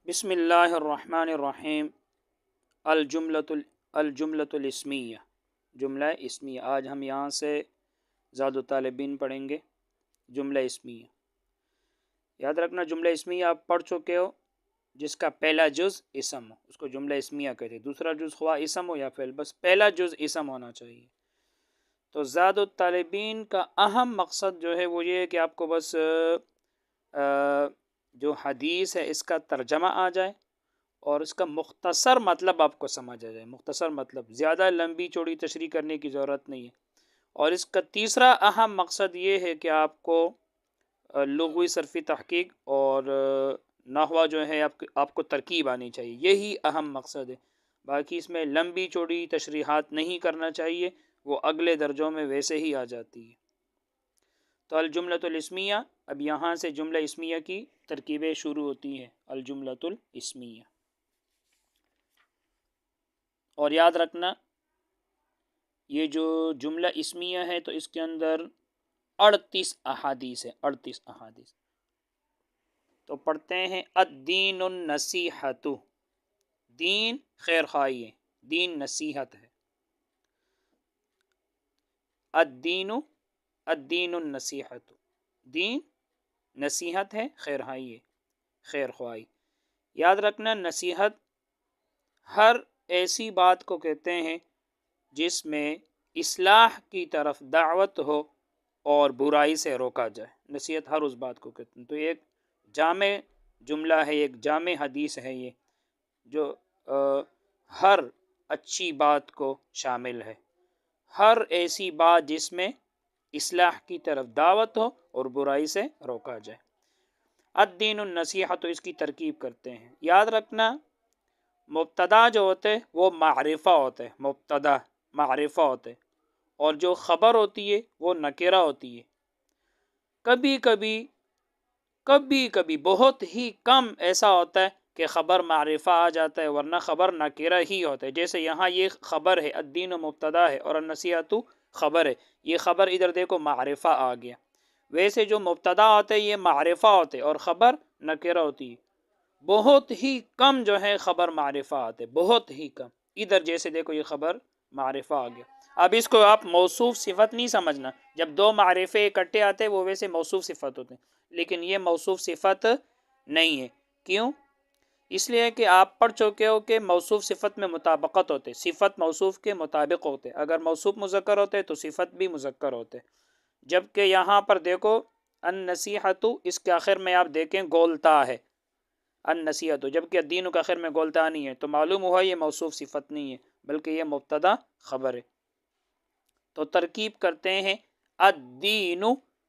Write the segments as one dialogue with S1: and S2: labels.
S1: بسم اللہ الرحمن الرحیم۔ الجملۃ الاسمیہ، جملہ اسمیہ۔ آج ہم یہاں سے زاد الطالبین پڑھیں گے جملہ اسمیہ۔ یاد رکھنا جملہ اسمیہ آپ پڑھ چکے ہو، جس کا پہلا جز اسم ہو اس کو جملہ اسمیہ کہتے ہیں۔ دوسرا جز خواہ اسم ہو یا فعل، بس پہلا جز اسم ہونا چاہیے۔ تو زاد الطالبین کا اہم مقصد جو ہے وہ یہ ہے کہ آپ کو بس جو حدیث ہے اس کا ترجمہ آ جائے اور اس کا مختصر مطلب آپ کو سمجھ آ جائے۔ مختصر مطلب، زیادہ لمبی چوڑی تشریح کرنے کی ضرورت نہیں ہے۔ اور اس کا تیسرا اہم مقصد یہ ہے کہ آپ کو لغوی صرفی تحقیق اور نحوہ جو ہے آپ کو ترکیب آنی چاہیے، یہی اہم مقصد ہے۔ باقی اس میں لمبی چوڑی تشریحات نہیں کرنا چاہیے، وہ اگلے درجوں میں ویسے ہی آ جاتی ہے۔ تو الجملۃ الاسمیہ، اب یہاں سے جملہ اسمیہ کی ترکیبیں شروع ہوتی ہیں۔ الجملۃ الاسمیہ، اور یاد رکھنا یہ جو جملہ اسمیہ ہے تو اس کے اندر 38 احادیث ہے، 38 احادیث۔ تو پڑھتے ہیں الدین النصیحۃ، دین خیر خواہی ہے، دین نصیحت ہے۔ الدین النصیحۃ، دین نصیحت ہے، خیر خواہی ہے، خیر خواہی۔ یاد رکھنا نصیحت ہر ایسی بات کو کہتے ہیں جس میں اصلاح کی طرف دعوت ہو اور برائی سے روکا جائے، نصیحت ہر اس بات کو کہتے ہیں۔ تو ایک جامع جملہ ہے، ایک جامع حدیث ہے یہ، جو ہر اچھی بات کو شامل ہے، ہر ایسی بات جس میں اصلاح کی طرف دعوت ہو اور برائی سے روکا جائے۔ الدین النصیحۃ، تو اس کی ترکیب کرتے ہیں۔ یاد رکھنا مبتدا جو ہوتے وہ معرفہ ہوتے، مبتدا معرفہ ہوتے، اور جو خبر ہوتی ہے وہ نکرہ ہوتی ہے۔ کبھی کبھی بہت ہی کم ایسا ہوتا ہے کہ خبر معرفہ آ جاتا ہے، ورنہ خبر نکرہ ہی ہوتا ہے۔ جیسے یہاں یہ خبر ہے، الدین مبتدا ہے اور النصیحۃ خبر ہے، یہ خبر ادھر دیکھو معرفہ آ گیا۔ ویسے جو مبتدا ہوتے یہ معرفہ ہوتے اور خبر نکرہ ہوتی ہے۔ بہت ہی کم جو ہے خبر معرفہ آتے، بہت ہی کم۔ ادھر جیسے دیکھو یہ خبر معرفہ آ گیا۔ اب اس کو آپ موصوف صفت نہیں سمجھنا، جب دو معرفے اکٹھے آتے وہ ویسے موصوف صفت ہوتے ہیں، لیکن یہ موصوف صفت نہیں ہے۔ کیوں؟ اس لیے کہ آپ پڑھ چکے ہو کہ موصوف صفت میں مطابقت ہوتے، صفت موصوف کے مطابق ہوتے۔ اگر موصوف مذکر ہوتے تو صفت بھی مذکر ہوتے۔ جبکہ یہاں پر دیکھو النصیحۃ، اس کے آخر میں آپ دیکھیں گولتا ہے النصیحۃ، جبکہ الدین کے آخر میں گولتا نہیں ہے، تو معلوم ہوا یہ موصوف صفت نہیں ہے بلکہ یہ مبتدا خبر ہے۔ تو ترکیب کرتے ہیں الدین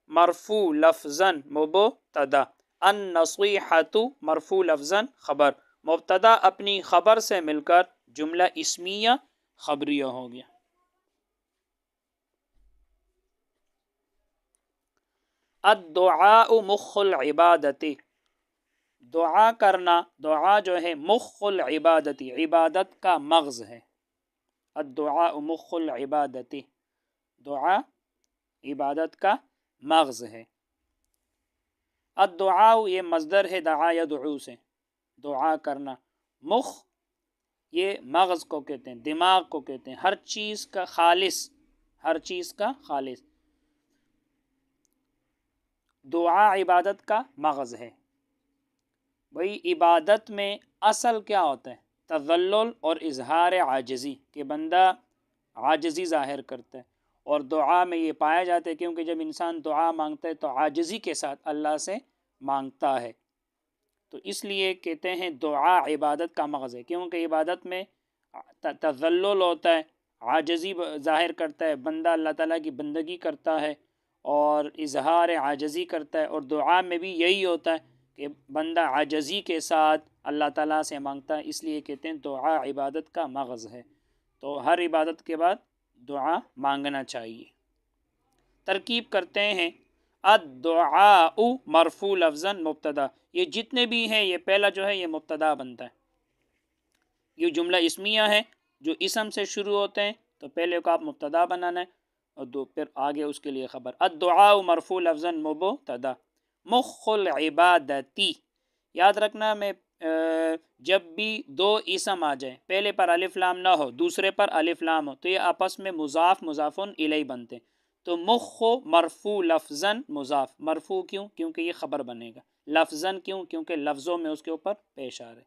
S1: مرفوع لفظاً مبتدا، النصیحۃ مرفوع لفظاً خبر۔ مبتدا اپنی خبر سے مل کر جملہ اسمیہ خبریہ ہو گیا۔ الدعاء مخ العبادت، دعا کرنا، دعا جو ہے مخ العبادت، عبادت کا مغز ہے۔ الدعاء مخ العبادت، دعا عبادت کا مغز ہے۔ الدعاء یہ مصدر ہے دعا یدعو سے، دعا کرنا۔ مخ یہ مغز کو کہتے ہیں، دماغ کو کہتے ہیں، ہر چیز کا خالص، ہر چیز کا خالص۔ دعا عبادت کا مغز ہے۔ بھئی عبادت میں اصل کیا ہوتا ہے؟ تذلل اور اظہار عاجزی، کہ بندہ عاجزی ظاہر کرتا ہے، اور دعا میں یہ پایا جاتا ہے، کیونکہ جب انسان دعا مانگتا ہے تو عاجزی کے ساتھ اللہ سے مانگتا ہے، تو اس لیے کہتے ہیں دعا عبادت کا مغز ہے، کیونکہ عبادت میں تذلل ہوتا ہے، عاجزی ظاہر کرتا ہے، بندہ اللہ تعالیٰ کی بندگی کرتا ہے اور اظہار عاجزی کرتا ہے، اور دعا میں بھی یہی ہوتا ہے کہ بندہ عاجزی کے ساتھ اللہ تعالیٰ سے مانگتا ہے، اس لیے کہتے ہیں دعا عبادت کا مغز ہے۔ تو ہر عبادت کے بعد دعا مانگنا چاہیے۔ ترکیب کرتے ہیں الدعاء مرفوع لفظاً مبتدا، یہ جتنے بھی ہیں یہ پہلا جو ہے یہ مبتدا بنتا ہے۔ یہ جملہ اسمیہ ہے، جو اسم سے شروع ہوتے ہیں تو پہلے کو آپ مبتدا بنانا ہے اور پھر آگے اس کے لیے خبر۔ الدعاء مرفوع لفظاً مبتدا، مخ العبادتی، یاد رکھنا میں جب بھی دو اسم آ جائیں، پہلے پر الف لام نہ ہو دوسرے پر الف لام ہو، تو یہ آپس میں مضاف مضاف الیہ بنتے ہیں۔ تو مخ مرفوع لفظاً مضاف، مرفوع کیوں؟ کیونکہ یہ خبر بنے گا، لفظاً کیوں؟ کیونکہ لفظوں میں اس کے اوپر پیش آ رہے۔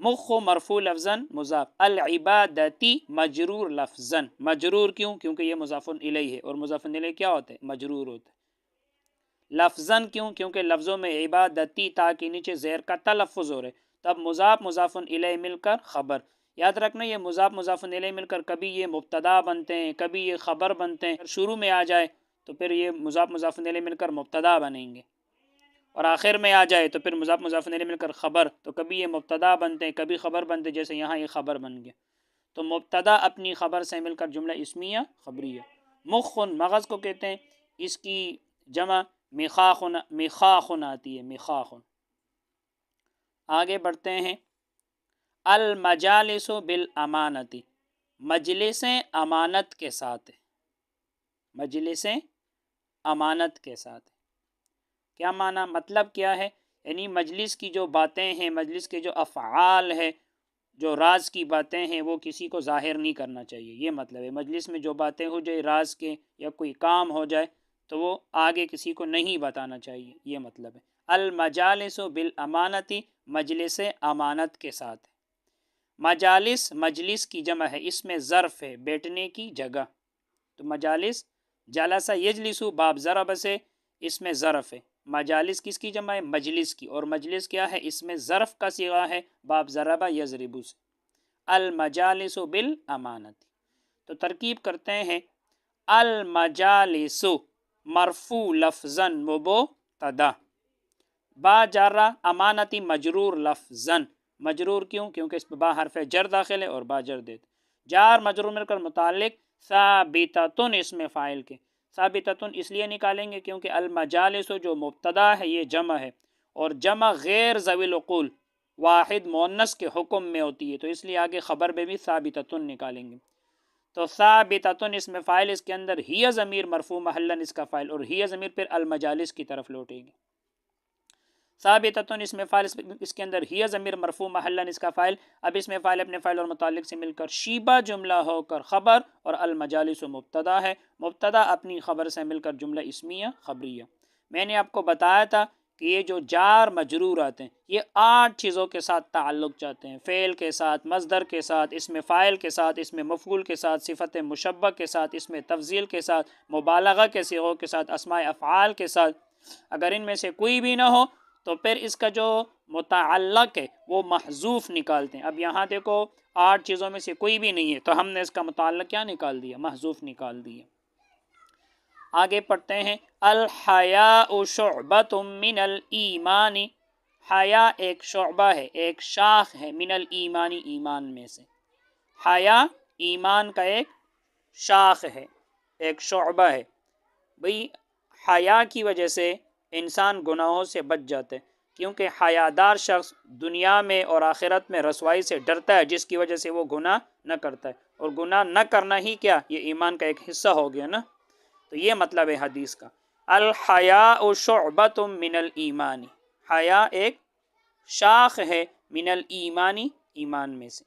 S1: مخ مرفوع لفظاً مضاف، العبادتی مجرور لفظاً، مجرور کیوں؟ کیونکہ یہ مضاف الیہ ہے، اور مضاف الیہ کیا ہوتا ہے؟ مجرور ہوتا ہے۔ لفظاً کیوں؟ کیونکہ لفظوں میں عبادتی تا کے نیچے زیر کا تلفظ ہو رہے، تب مضاف مضاف الیہ مل کر خبر۔ یاد رکھنا یہ مضاف مضاف الیہ مل کر کبھی یہ مبتدا بنتے ہیں، کبھی یہ خبر بنتے ہیں۔ شروع میں آ جائے تو پھر یہ مضاف مضاف الیہ مل کر مبتدا بنیں گے، اور آخر میں آ جائے تو پھر مضاف مضاف الیہ مل کر خبر، تو کبھی یہ مبتدا بنتے ہیں کبھی خبر بنتے ہیں، جیسے یہاں یہ خبر بن گیا۔ تو مبتدا اپنی خبر سے مل کر جملہ اسمیہ خبریہ۔ مخن مغز کو کہتے ہیں، اس کی جمع مخاخن آتی ہے، مخاخن۔ آگے بڑھتے ہیں، المجالس بالامانتی، مجلسیں امانت کے ساتھ، مجلسیں امانت کے ساتھ۔ کیا معنی؟ مطلب کیا ہے؟ یعنی مجلس کی جو باتیں ہیں، مجلس کے جو افعال ہے، جو راز کی باتیں ہیں، وہ کسی کو ظاہر نہیں کرنا چاہیے، یہ مطلب ہے۔ مجلس میں جو باتیں ہو جائے راز کے، یا کوئی کام ہو جائے تو وہ آگے کسی کو نہیں بتانا چاہیے، یہ مطلب ہے۔ المجالس بالامانتی، مجلس امانت کے ساتھ۔ مجالس مجلس کی جمع ہے، اس میں ظرف ہے، بیٹھنے کی جگہ۔ تو مجالس جلس یجلس باب ضرب سے، اس میں ظرف ہے۔ مجالس کس کی جمع ہے؟ مجلس کی، اور مجلس کیا ہے؟ اس میں ظرف کا صیغہ ہے، باب ضرب یضرب سے۔ المجالس بالامانت، تو ترکیب کرتے ہیں، المجالس مرفوع لفظاً مبتدا، با جارہ امانتی مجرور لفظاً، مجرور کیوں؟ کیونکہ اس میں با حرف جر داخل ہے اور با جر دیتے، جار مجرور مل کر متعلق ثابتۃ اس میں فاعل کے، ثابتۃ اس لیے نکالیں گے کیونکہ المجالس جو مبتدا ہے یہ جمع ہے، اور جمع غیر ذوی العقول واحد مؤنث کے حکم میں ہوتی ہے، تو اس لیے آگے خبر میں بھی ثابتۃ نکالیں گے۔ تو ثابتۃ اس میں فاعل، اس کے اندر ہی ضمیر مرفوع محلاً اس کا فاعل، اور ہی ضمیر پھر المجالس کی طرف لوٹے گی۔ ثابتۃ اس میں فاعل، اس کے اندر ہی ضمیر مرفوع محلاً اس کا فاعل، اب اس میں فاعل اپنے فاعل اور متعلق سے مل کر شیبہ جملہ ہو کر خبر، اور المجالس مبتدا ہے، مبتدا اپنی خبر سے مل کر جملہ اسمیہ خبریہ۔ میں نے آپ کو بتایا تھا کہ یہ جو جار مجرور آتے ہیں یہ 8 چیزوں کے ساتھ تعلق چاہتے ہیں، فعل کے ساتھ، مصدر کے ساتھ، اس میں فاعل کے ساتھ، اس میں مفعول کے ساتھ، صفت مشبہ کے ساتھ، اس میں تفضیل کے ساتھ، مبالغہ کے صیغوں کے ساتھ، اسماء افعال کے ساتھ۔ اگر ان میں سے کوئی بھی نہ ہو تو پھر اس کا جو متعلق ہے وہ محذوف نکالتے ہیں۔ اب یہاں دیکھو 8 چیزوں میں سے کوئی بھی نہیں ہے، تو ہم نے اس کا متعلق کیا نکال دیا؟ محذوف نکال دیا۔ آگے پڑھتے ہیں، الحیاء شعبۃ من الایمان، حیا ایک شعبہ ہے، ایک شاخ ہے، من الایمان ایمان میں سے۔ حیا ایمان کا ایک شاخ ہے، ایک شعبہ ہے۔ بھئی حیا کی وجہ سے انسان گناہوں سے بچ جاتے ہیں، کیونکہ حیادار شخص دنیا میں اور آخرت میں رسوائی سے ڈرتا ہے، جس کی وجہ سے وہ گناہ نہ کرتا ہے، اور گناہ نہ کرنا ہی کیا؟ یہ ایمان کا ایک حصہ ہو گیا نا۔ تو یہ مطلب ہے حدیث کا، الحیاء شعبۃ من الایمان، حیا ایک شاخ ہے من الایمان ایمان میں سے۔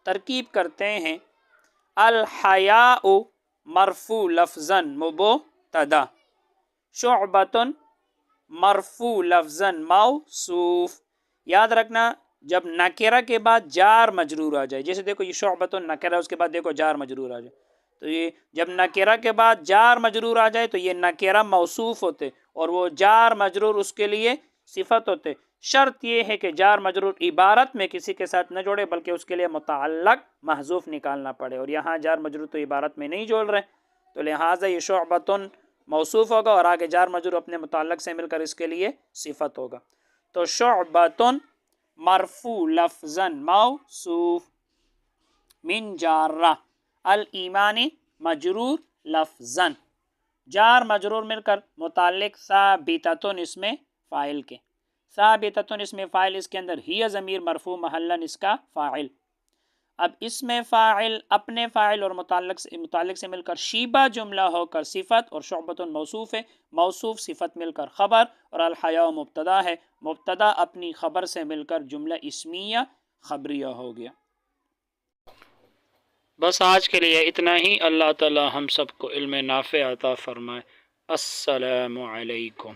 S1: ترکیب کرتے ہیں، الحیاء مرفوع لفظاً مبتدا، شعبۃ مرفوع لفظاً موصوف۔ یاد رکھنا جب نکرہ کے بعد جار مجرور آ جائے، جیسے دیکھو یہ شعبۃ نکرہ، اس کے بعد دیکھو جار مجرور آ جائے، تو یہ جب نکرہ کے بعد جار مجرور آ جائے تو یہ نکرہ موصوف ہوتے، اور وہ جار مجرور اس کے لیے صفت ہوتے۔ شرط یہ ہے کہ جار مجرور عبارت میں کسی کے ساتھ نہ جوڑے، بلکہ اس کے لیے متعلق محذوف نکالنا پڑے، اور یہاں جار مجرور تو عبارت میں نہیں جوڑ رہے، تو لہٰذا یہ شعبۃ موصوف ہوگا، اور آگے جار مجرور اپنے متعلق سے مل کر اس کے لیے صفت ہوگا۔ تو شعبۃ مرفوع لفظاً موصوف، من جارہ، الایمان مجرور لفظاً، جار مجرور مل کر متعلق ثابتۃ اس میں فاعل کے، ثابتۃ اس میں فاعل، اس کے اندر ہی ضمیر مرفوع محلاً اس کا فاعل۔ اب اس میں فاعل اپنے فاعل اور متعلق سے مل کر شیبہ جملہ ہو کر صفت، اور شعبۃ موصوف ہے، موصوف صفت مل کر خبر، اور الحیاء مبتدا ہے، مبتدا اپنی خبر سے مل کر جملہ اسمیہ خبریہ ہو گیا۔ بس آج کے لیے اتنا ہی۔ اللہ تعالی ہم سب کو علم نافع عطا فرمائے۔ السلام علیکم۔